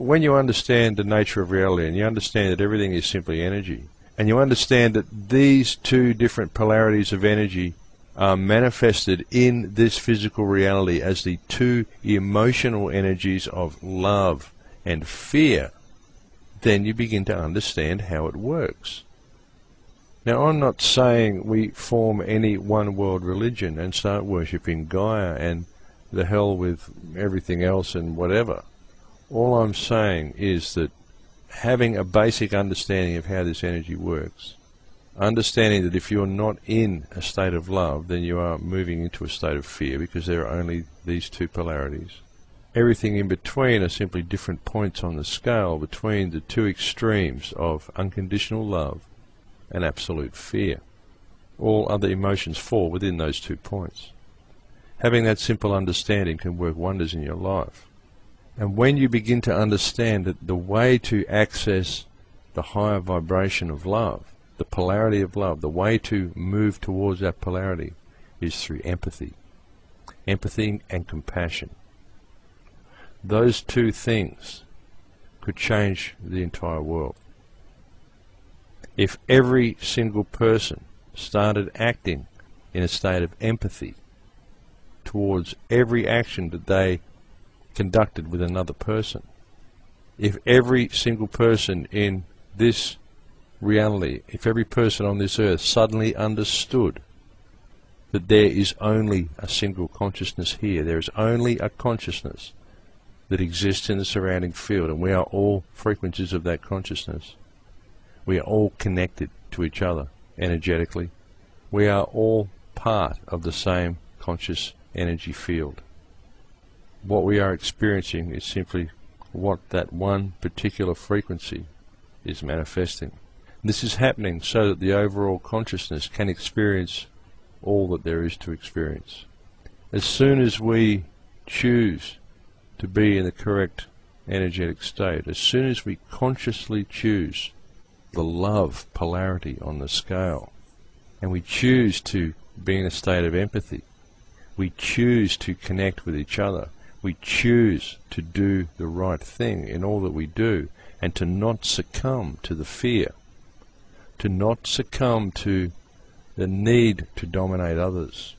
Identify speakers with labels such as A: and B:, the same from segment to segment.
A: when you understand the nature of reality, and you understand that everything is simply energy, and you understand that these two different polarities of energy are manifested in this physical reality as the two emotional energies of love and fear, then you begin to understand how it works. Now, I'm not saying we form any one world religion and start worshipping Gaia and the hell with everything else and whatever. All I'm saying is that having a basic understanding of how this energy works, understanding that if you're not in a state of love, then you are moving into a state of fear, because there are only these two polarities. Everything in between are simply different points on the scale between the two extremes of unconditional love and absolute fear. All other emotions fall within those 2 points. Having that simple understanding can work wonders in your life. And when you begin to understand that the way to access the higher vibration of love, the polarity of love, the way to move towards that polarity is through empathy. Empathy and compassion. Those two things could change the entire world. If every single person started acting in a state of empathy towards every action that they conducted with another person, if every single person in this reality, if every person on this earth suddenly understood that there is only a single consciousness here, there is only a consciousness that exists in the surrounding field, and we are all frequencies of that consciousness. We are all connected to each other energetically. We are all part of the same conscious energy field. What we are experiencing is simply what that one particular frequency is manifesting. This is happening so that the overall consciousness can experience all that there is to experience. As soon as we choose to be in the correct energetic state, as soon as we consciously choose the love polarity on the scale, and we choose to be in a state of empathy, we choose to connect with each other, we choose to do the right thing in all that we do, and to not succumb to the fear, to not succumb to the need to dominate others,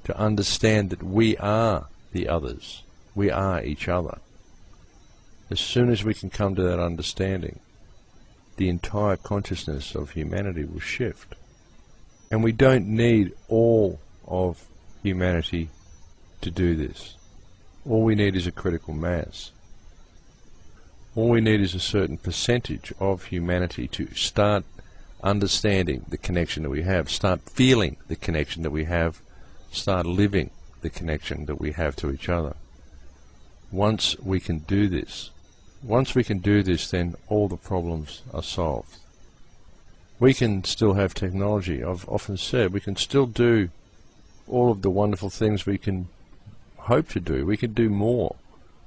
A: to understand that we are the others, we are each other. As soon as we can come to that understanding, the entire consciousness of humanity will shift. And we don't need all of humanity to do this. All we need is a critical mass. All we need is a certain percentage of humanity to start understanding the connection that we have, start feeling the connection that we have, start living the connection that we have to each other. Once we can do this, then all the problems are solved. We can still have technology. I've often said we can still do all of the wonderful things we can hope to do. We could do more.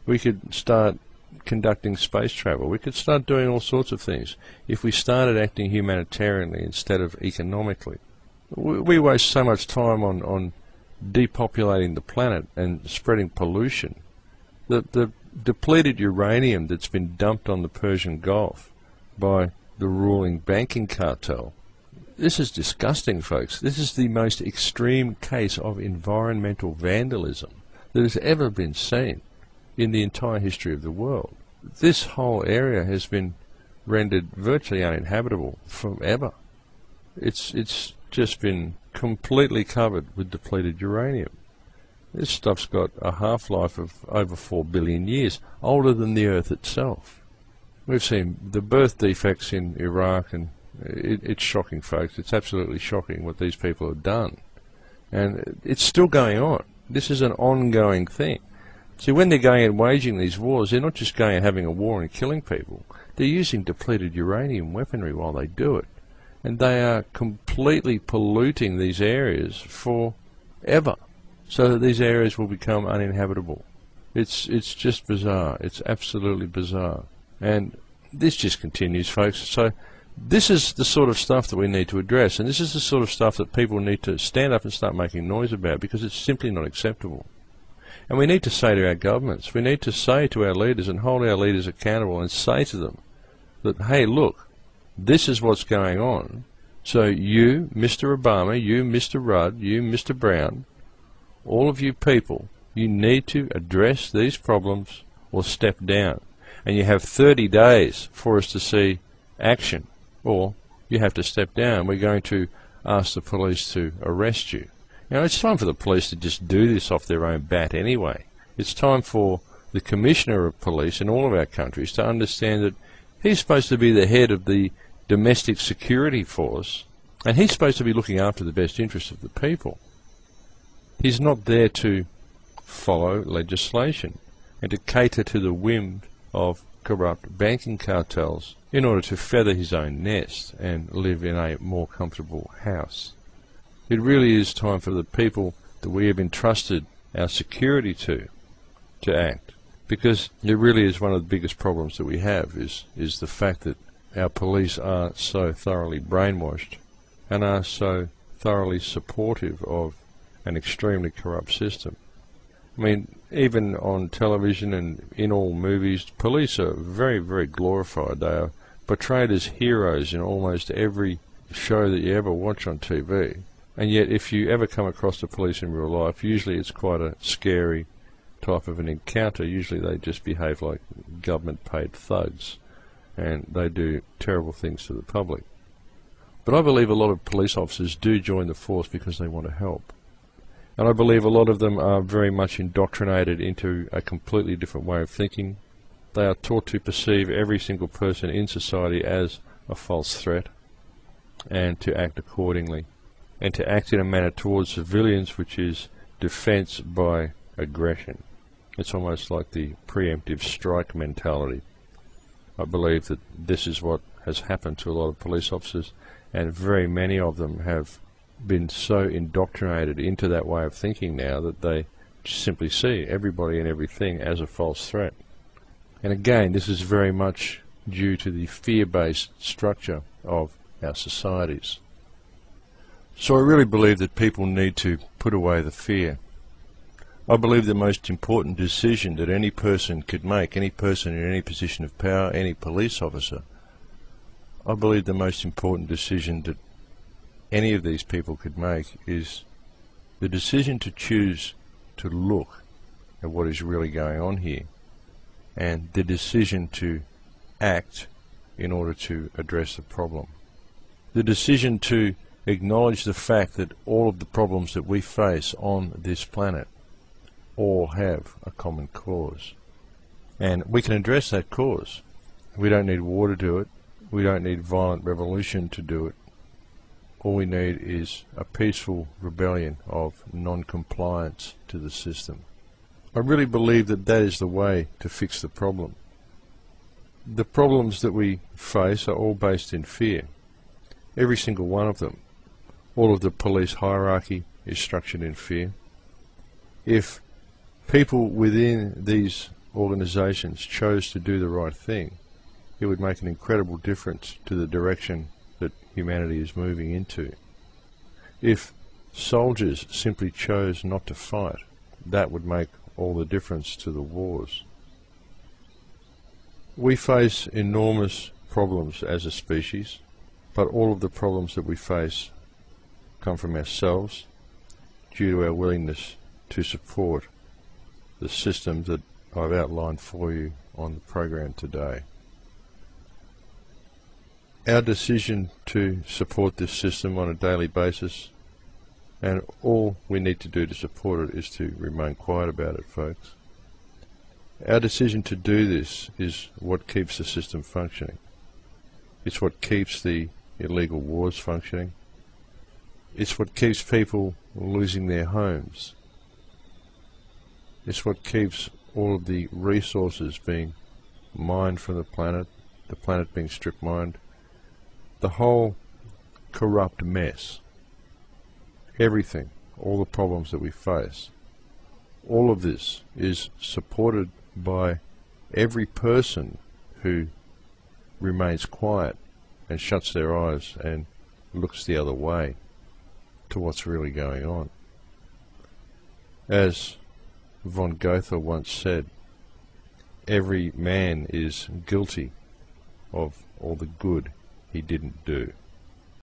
A: We could start conducting space travel. We could start doing all sorts of things if we started acting humanitarianly instead of economically. We waste so much time on depopulating the planet and spreading pollution. The depleted uranium that's been dumped on the Persian Gulf by the ruling banking cartel, this is disgusting, folks. This is the most extreme case of environmental vandalism that has ever been seen in the entire history of the world. This whole area has been rendered virtually uninhabitable forever. It's just been completely covered with depleted uranium. This stuff's got a half-life of over 4 billion years, older than the Earth itself. We've seen the birth defects in Iraq, and it's shocking, folks. It's absolutely shocking what these people have done. And it's still going on. This is an ongoing thing. See, when they're going and waging these wars, they're not just going and having a war and killing people. They're using depleted uranium weaponry while they do it. And they are completely polluting these areas forever, so that these areas will become uninhabitable. It's just bizarre. It's absolutely bizarre. And this just continues, folks. So this is the sort of stuff that we need to address, and this is the sort of stuff that people need to stand up and start making noise about, because it's simply not acceptable. And we need to say to our governments, we need to say to our leaders and hold our leaders accountable and say to them that, hey, look, this is what's going on. So you, Mr. Obama, you, Mr. Rudd, you, Mr. Brown, all of you people, you need to address these problems or step down. And you have 30 days for us to see action, or you have to step down. We're going to ask the police to arrest you. You know, it's time for the police to just do this off their own bat anyway. It's time for the Commissioner of Police in all of our countries to understand that he's supposed to be the head of the domestic security force, and he's supposed to be looking after the best interests of the people. He's not there to follow legislation and to cater to the whims of corrupt banking cartels in order to feather his own nest and live in a more comfortable house. It really is time for the people that we have entrusted our security to act, because it really is one of the biggest problems that we have is the fact that our police are so thoroughly brainwashed and are so thoroughly supportive of an extremely corrupt system. I mean, even on television and in all movies, police are very, very glorified. They are portrayed as heroes in almost every show that you ever watch on TV. And yet, if you ever come across the police in real life, usually it's quite a scary type of an encounter. Usually they just behave like government-paid thugs, and they do terrible things to the public. But I believe a lot of police officers do join the force because they want to help. And I believe a lot of them are very much indoctrinated into a completely different way of thinking. They are taught to perceive every single person in society as a false threat, and to act accordingly, and to act in a manner towards civilians which is defence by aggression. It's almost like the preemptive strike mentality. I believe that this is what has happened to a lot of police officers, and very many of them have been so indoctrinated into that way of thinking now that they simply see everybody and everything as a false threat. And again, this is very much due to the fear-based structure of our societies. So I really believe that people need to put away the fear. I believe the most important decision that any person could make, any person in any position of power, any police officer, I believe the most important decision that any of these people could make is the decision to choose to look at what is really going on here, and the decision to act in order to address the problem. The decision to acknowledge the fact that all of the problems that we face on this planet all have a common cause. And we can address that cause. We don't need war to do it. We don't need violent revolution to do it. All we need is a peaceful rebellion of non-compliance to the system. I really believe that that is the way to fix the problem. The problems that we face are all based in fear. Every single one of them. All of the police hierarchy is structured in fear. If people within these organisations chose to do the right thing, it would make an incredible difference to the direction that humanity is moving into. If soldiers simply chose not to fight, that would make all the difference to the wars. We face enormous problems as a species, but all of the problems that we face come from ourselves due to our willingness to support the system that I've outlined for you on the program today. Our decision to support this system on a daily basis, and all we need to do to support it is to remain quiet about it, folks. Our decision to do this is what keeps the system functioning. It's what keeps the illegal wars functioning. It's what keeps people losing their homes. It's what keeps all of the resources being mined from the planet being strip mined. The whole corrupt mess, everything, all the problems that we face, all of this is supported by every person who remains quiet and shuts their eyes and looks the other way to what's really going on. As von Goethe once said, every man is guilty of all the good he didn't do.